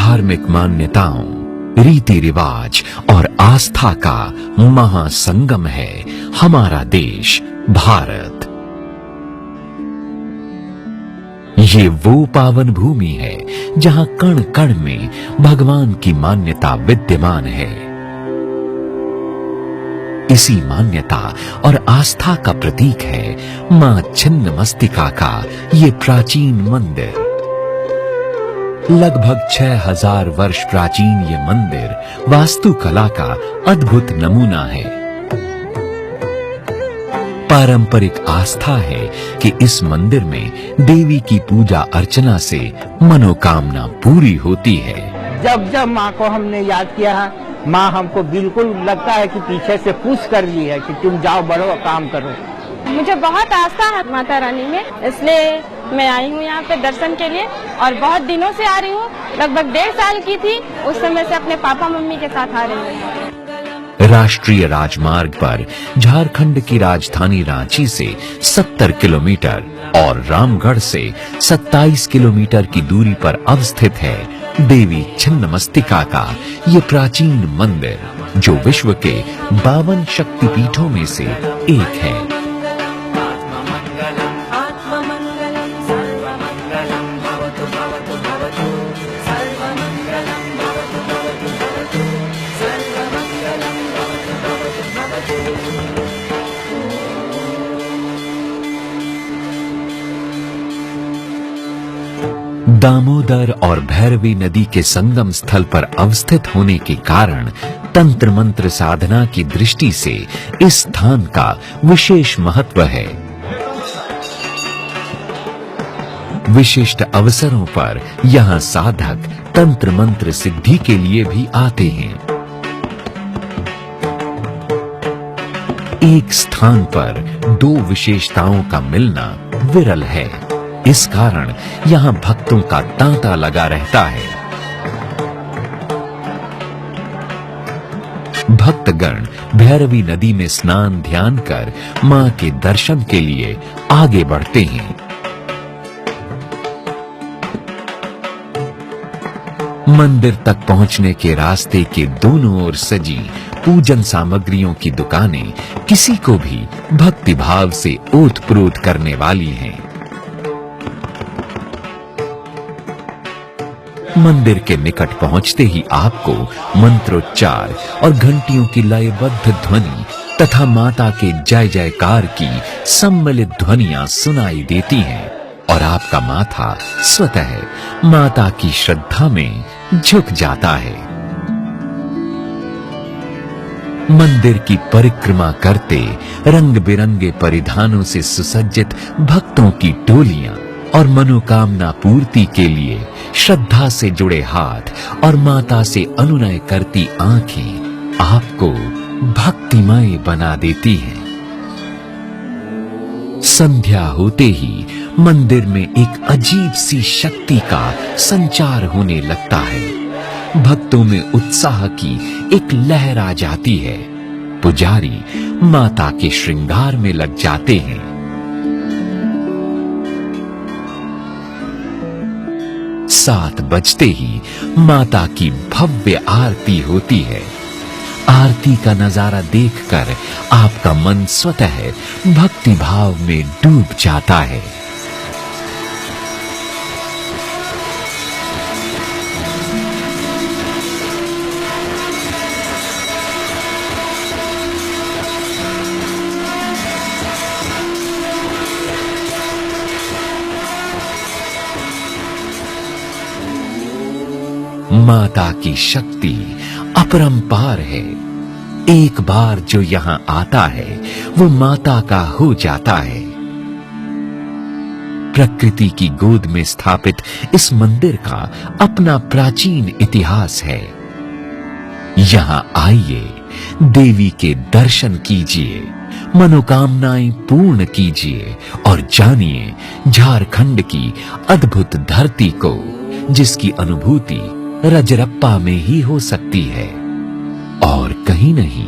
धार्मिक मान्यताओं, रीति रिवाज और आस्था का महासंगम है हमारा देश भारत। ये वो पावन भूमि है जहां कण कण में भगवान की मान्यता विद्यमान है। इसी मान्यता और आस्था का प्रतीक है मां छिन्नमस्तिका का ये प्राचीन मंदिर। लगभग 6000 वर्ष प्राचीन ये मंदिर वास्तुकला का अद्भुत नमूना है। पारंपरिक आस्था है कि इस मंदिर में देवी की पूजा अर्चना से मनोकामना पूरी होती है। जब जब माँ को हमने याद किया है, माँ हमको बिल्कुल लगता है कि पीछे से पुश कर ली है कि तुम जाओ बढ़ो काम करो। मुझे बहुत आस्था है माता रानी में, इसलिए मैं आई हूँ यहाँ पे दर्शन के लिए और बहुत दिनों से आ रही हूँ। लगभग 1.5 साल की थी, उस समय से अपने पापा मम्मी के साथ आ रही हूँ। राष्ट्रीय राजमार्ग पर झारखंड की राजधानी रांची से 70 किलोमीटर और रामगढ़ से 27 किलोमीटर की दूरी पर अवस्थित है देवी छिन्नमस्तिका का ये प्राचीन मंदिर, जो विश्व के 52 शक्तिपीठों में से एक है। दामोदर और भैरवी नदी के संगम स्थल पर अवस्थित होने के कारण तंत्र मंत्र साधना की दृष्टि से इस स्थान का विशेष महत्व है। विशिष्ट अवसरों पर यहाँ साधक तंत्र मंत्र सिद्धि के लिए भी आते हैं। एक स्थान पर 2 विशेषताओं का मिलना विरल है। इस कारण यहाँ भक्तों का तांता लगा रहता है। भक्तगण भैरवी नदी में स्नान ध्यान कर मां के दर्शन के लिए आगे बढ़ते हैं। मंदिर तक पहुंचने के रास्ते के दोनों ओर सजी पूजन सामग्रियों की दुकानें किसी को भी भक्ति भाव से ओतप्रोत करने वाली हैं। मंदिर के निकट पहुंचते ही आपको मंत्रोच्चार और घंटियों की लयबद्ध ध्वनि तथा माता के जय जयकार की सम्मिलित ध्वनियां सुनाई देती हैं और आपका माथा स्वतः माता की श्रद्धा में झुक जाता है। मंदिर की परिक्रमा करते रंग बिरंगे परिधानों से सुसज्जित भक्तों की टोलियां और मनोकामना पूर्ति के लिए श्रद्धा से जुड़े हाथ और माता से अनुनय करती आंखें आपको भक्तिमय बना देती हैं। संध्या होते ही मंदिर में एक अजीब सी शक्ति का संचार होने लगता है। भक्तों में उत्साह की एक लहर आ जाती है। पुजारी माता के श्रृंगार में लग जाते हैं। सात बजते ही माता की भव्य आरती होती है। आरती का नजारा देखकर आपका मन स्वतः भक्ति भाव में डूब जाता है। माता की शक्ति अपरंपार है। एक बार जो यहाँ आता है वो माता का हो जाता है। प्रकृति की गोद में स्थापित इस मंदिर का अपना प्राचीन इतिहास है। यहाँ आइए, देवी के दर्शन कीजिए, मनोकामनाएं पूर्ण कीजिए और जानिए झारखंड की अद्भुत धरती को, जिसकी अनुभूति रजरप्पा में ही हो सकती है और कहीं नहीं।